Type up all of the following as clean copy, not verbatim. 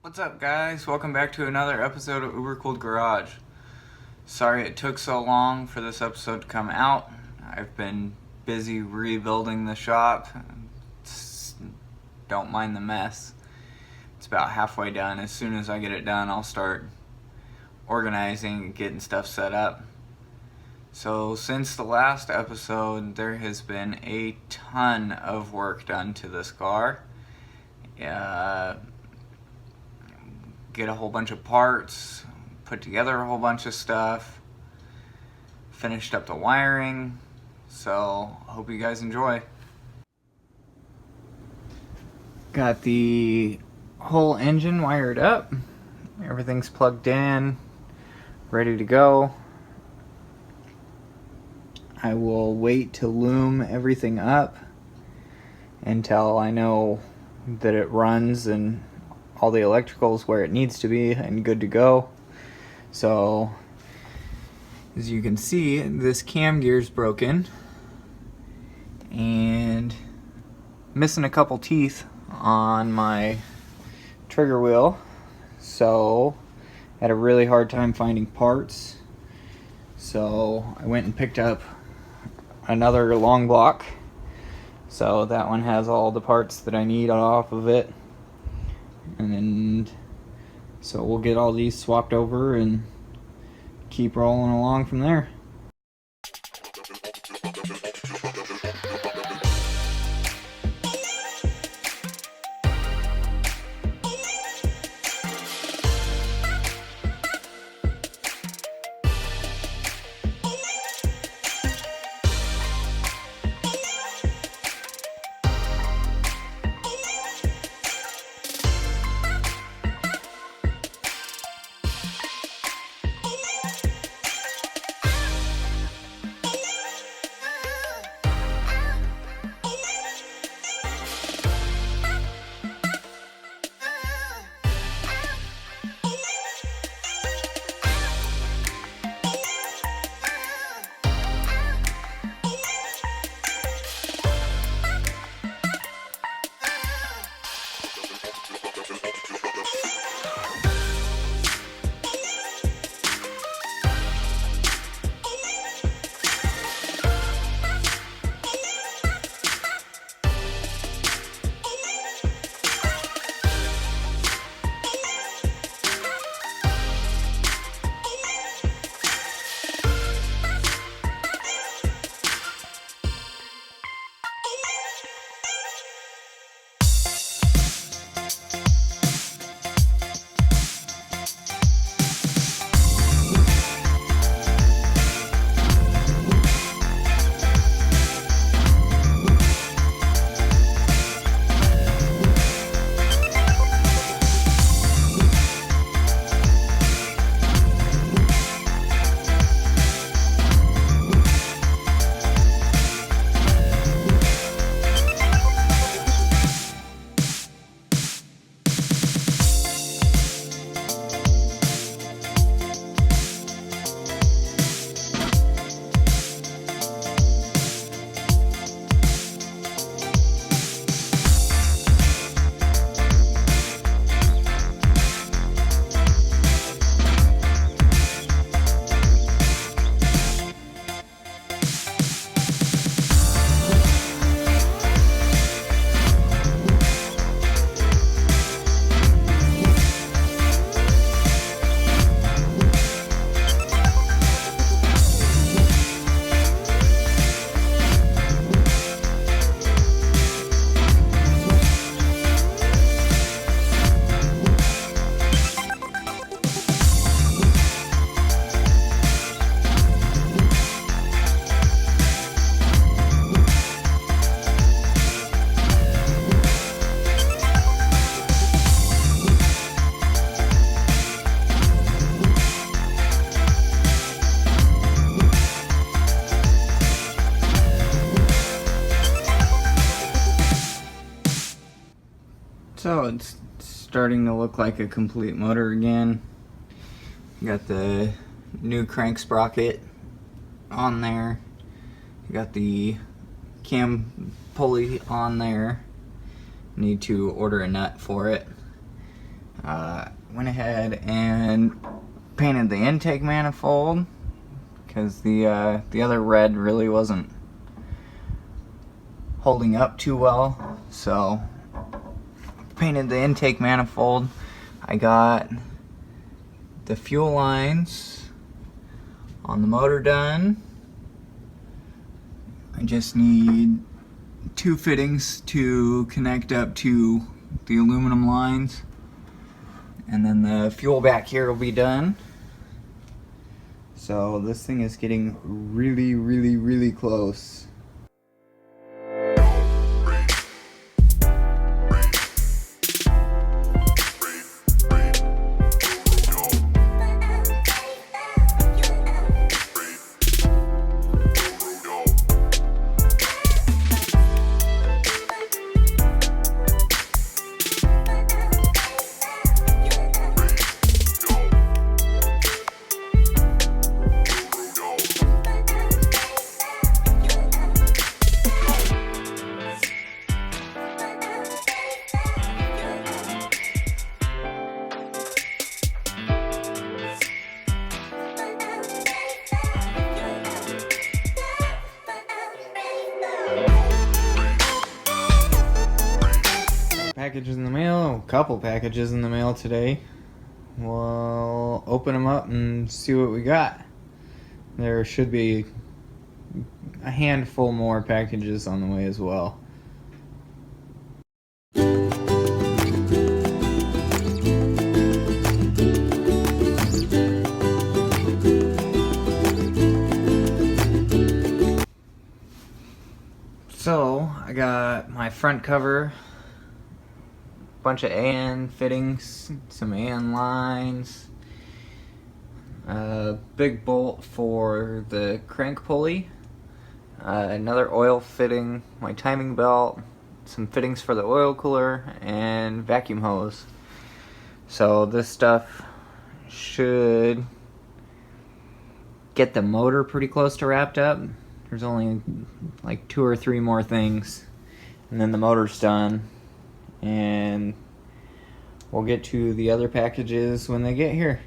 What's up, guys? Welcome back to another episode of Uber Cooled Garage. Sorry it took so long for this episode to come out. I've been busy rebuilding the shop. Don't mind the mess. It's about halfway done. As soon as I get it done, I'll start organizing and getting stuff set up. So since the last episode, there has been a ton of work done to this car. Get a whole bunch of parts, put together a whole bunch of stuff, finished up the wiring, so hope you guys enjoy. Got the whole engine wired up, everything's plugged in, ready to go. I will wait to loom everything up until I know that it runs and all the electricals where it needs to be and good to go. So as you can see, this cam gear's broken and missing a couple teeth on my trigger wheel, so I had a really hard time finding parts. So I went and picked up another long block, so that one has all the parts that I need off of it. And so we'll get all these swapped over and keep rolling along from there. So it's starting to look like a complete motor again. Got the new crank sprocket on there. Got the cam pulley on there. Need to order a nut for it. Went ahead and painted the intake manifold because the other red really wasn't holding up too well, so painted the intake manifold. I got the fuel lines on the motor done. I just need 2 fittings to connect up to the aluminum lines, and then the fuel back here will be done. So this thing is getting really close. Packages in the mail, a couple packages in the mail today. We'll open them up and see what we got. There should be a handful more packages on the way as well. So I got my front cover, bunch of AN fittings, some AN lines, a big bolt for the crank pulley, another oil fitting, my timing belt, some fittings for the oil cooler, and vacuum hose. So this stuff should get the motor pretty close to wrapped up. There's only like 2 or 3 more things, and then the motor's done. And we'll get to the other packages when they get here.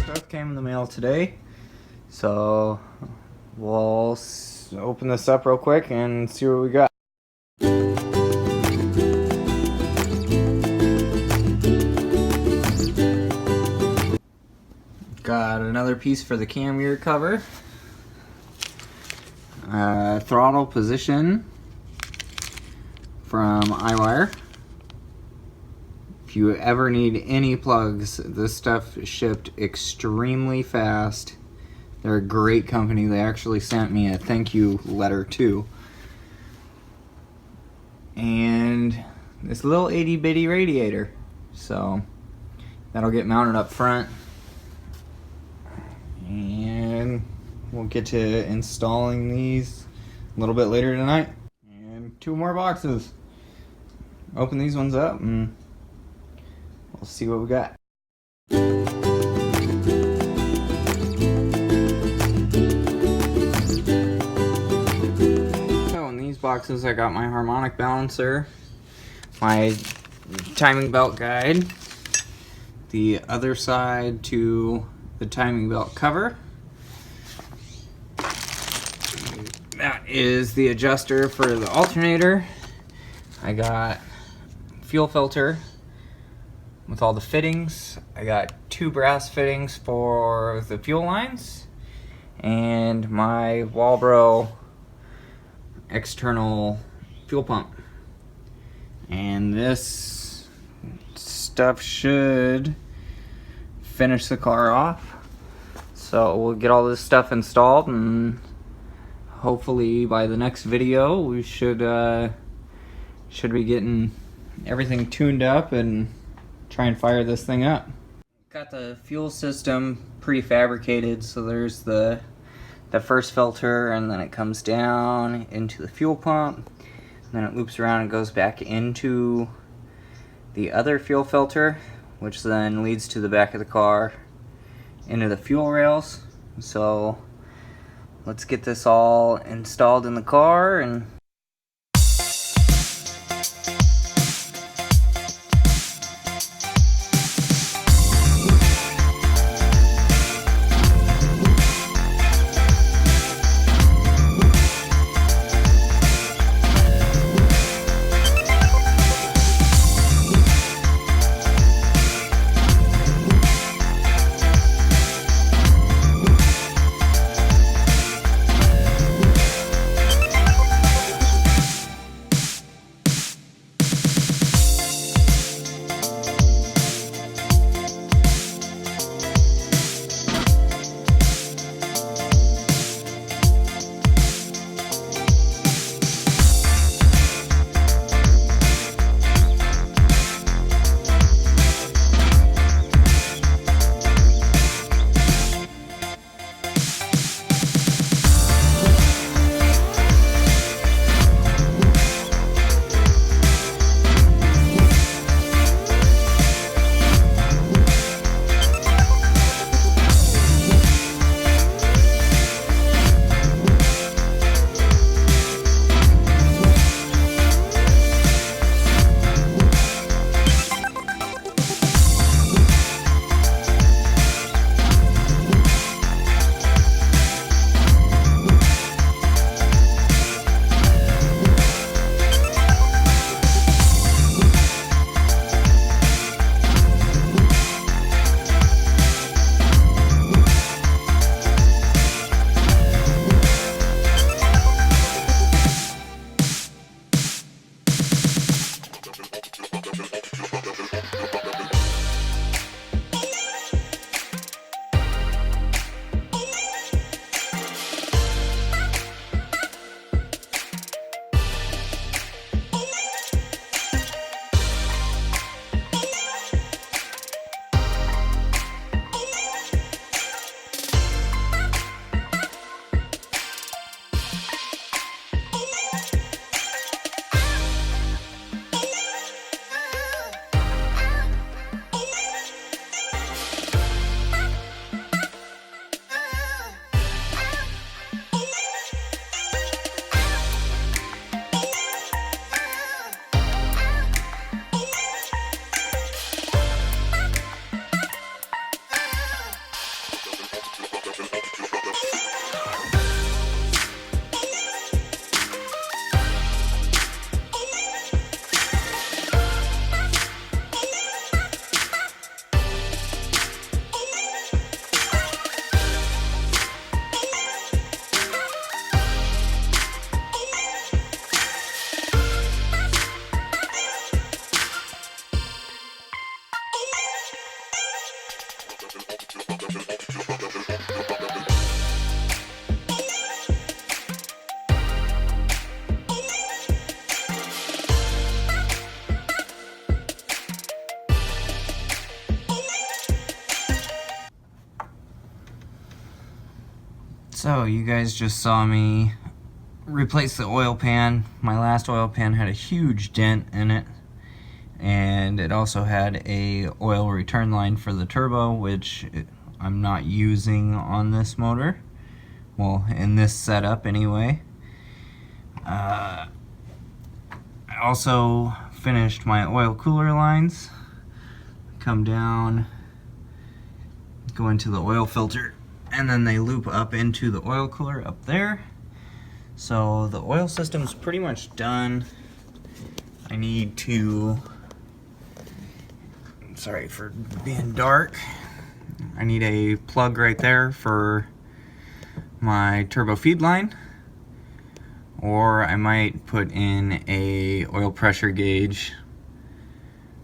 Stuff came in the mail today, so we'll open this up real quick and see what we got. Got another piece for the cam gear cover, throttle position from iWire. If you ever need any plugs, this stuff shipped extremely fast. They're a great company. They actually sent me a thank you letter too. And this little itty bitty radiator. So that'll get mounted up front. And we'll get to installing these a little bit later tonight. And 2 more boxes. Open these ones up and we'll see what we got. So in these boxes I got my harmonic balancer, my timing belt guide, the other side to the timing belt cover. That is the adjuster for the alternator. I got fuel filter with all the fittings. I got 2 brass fittings for the fuel lines and my Walbro external fuel pump. And this stuff should finish the car off. So we'll get all this stuff installed, and hopefully by the next video we should be getting everything tuned up and try and fire this thing up. Got the fuel system prefabricated, so there's the first filter, and then it comes down into the fuel pump, and then it loops around and goes back into the other fuel filter, which then leads to the back of the car into the fuel rails. So let's get this all installed in the car and so you guys just saw me replace the oil pan. My last oil pan had a huge dent in it, and it also had a oil return line for the turbo, which I'm not using on this motor. Well, in this setup anyway. I also finished my oil cooler lines. Come down, go into the oil filter, and then they loop up into the oil cooler up there. So the oil system's pretty much done. I need to, sorry for being dark, I need a plug right there for my turbo feed line, or I might put in a oil pressure gauge,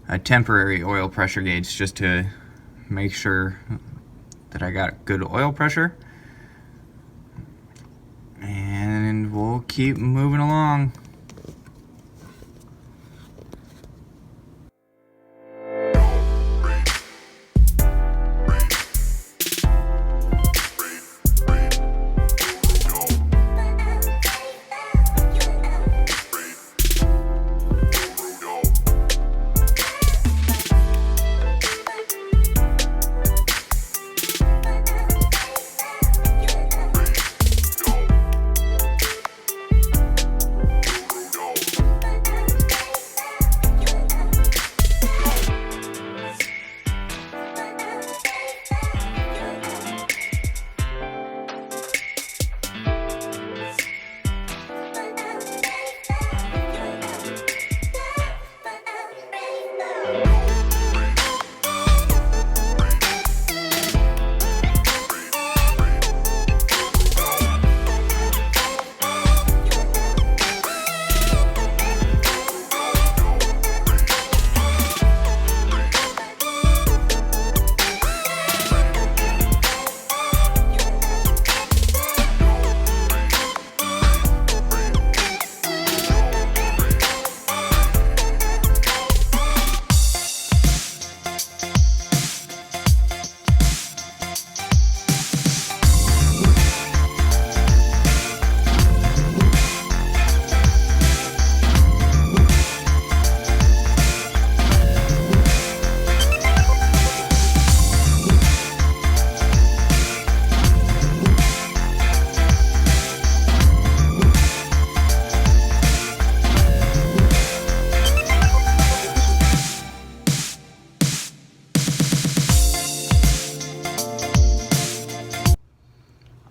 a temporary oil pressure gauge, just to make sure that I got good oil pressure. And we'll keep moving along.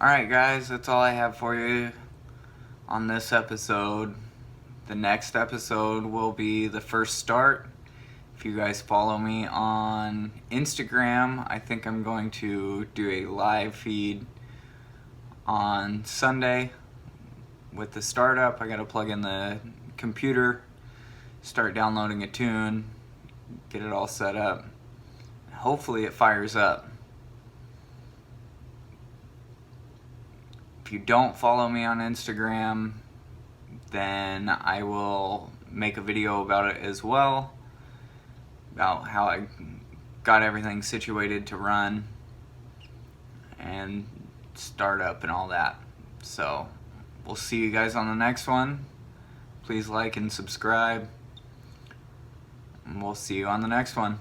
Alright guys, that's all I have for you on this episode. The next episode will be the first start. If you guys follow me on Instagram, I think I'm going to do a live feed on Sunday with the startup. I gotta plug in the computer, start downloading a tune, get it all set up. Hopefully it fires up. If you don't follow me on Instagram, then I will make a video about it as well, about how I got everything situated to run and start up and all that. So we'll see you guys on the next one. Please like and subscribe, and we'll see you on the next one.